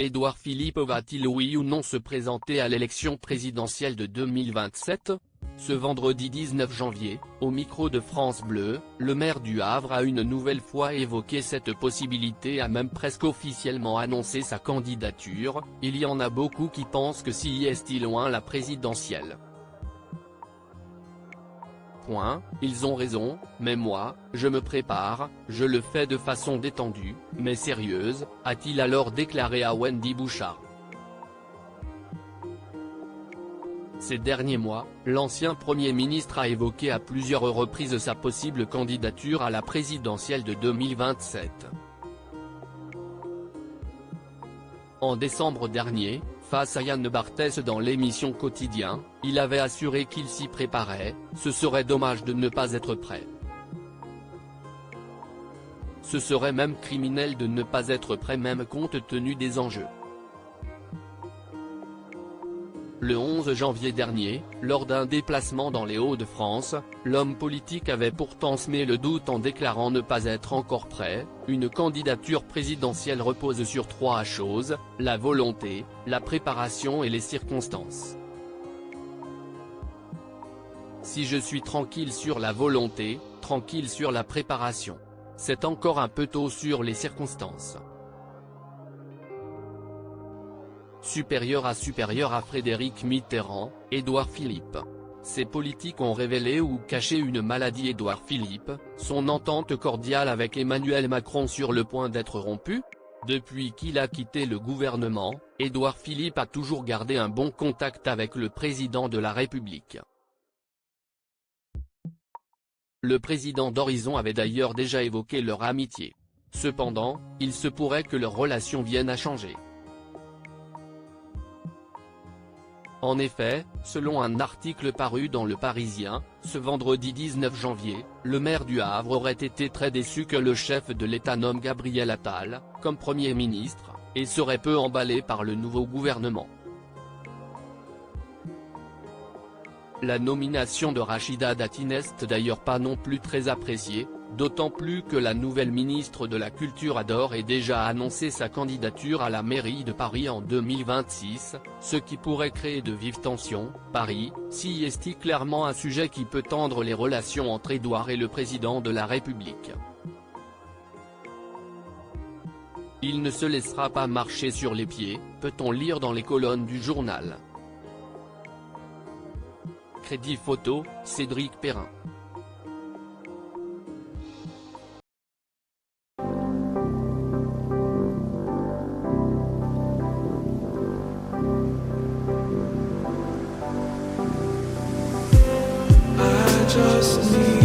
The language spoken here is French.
Édouard Philippe va-t-il oui ou non se présenter à l'élection présidentielle de 2027 ? Ce vendredi 19 janvier, au micro de France Bleu, le maire du Havre a une nouvelle fois évoqué cette possibilité et a même presque officiellement annoncé sa candidature. Il y en a beaucoup qui pensent que si est loin la présidentielle. Ils ont raison, mais moi, je me prépare, je le fais de façon détendue, mais sérieuse, a-t-il alors déclaré à Wendy Bouchard. Ces derniers mois, l'ancien Premier ministre a évoqué à plusieurs reprises sa possible candidature à la présidentielle de 2027. En décembre dernier, face à Yann Barthès dans l'émission Quotidien, il avait assuré qu'il s'y préparait, ce serait dommage de ne pas être prêt. Ce serait même criminel de ne pas être prêt même compte tenu des enjeux. Le 11 janvier dernier, lors d'un déplacement dans les Hauts-de-France, l'homme politique avait pourtant semé le doute en déclarant ne pas être encore prêt. Une candidature présidentielle repose sur trois choses, la volonté, la préparation et les circonstances. Si je suis tranquille sur la volonté, tranquille sur la préparation. C'est encore un peu tôt sur les circonstances. Supérieur à Frédéric Mitterrand, Édouard Philippe. Ces politiques ont révélé ou caché une maladie. Édouard Philippe, son entente cordiale avec Emmanuel Macron sur le point d'être rompue. Depuis qu'il a quitté le gouvernement, Édouard Philippe a toujours gardé un bon contact avec le président de la République. Le président d'Horizon avait d'ailleurs déjà évoqué leur amitié. Cependant, il se pourrait que leur relation vienne à changer. En effet, selon un article paru dans Le Parisien, ce vendredi 19 janvier, le maire du Havre aurait été très déçu que le chef de l'État nomme Gabriel Attal, comme Premier ministre, et serait peu emballé par le nouveau gouvernement. La nomination de Rachida Dati n'est d'ailleurs pas non plus très appréciée, d'autant plus que la nouvelle ministre de la Culture a d'ores et déjà annoncé sa candidature à la mairie de Paris en 2026, ce qui pourrait créer de vives tensions. Paris, si est clairement un sujet qui peut tendre les relations entre Édouard et le président de la République. Il ne se laissera pas marcher sur les pieds, peut-on lire dans les colonnes du journal. Crédit photo, Cédric Perrin. Just need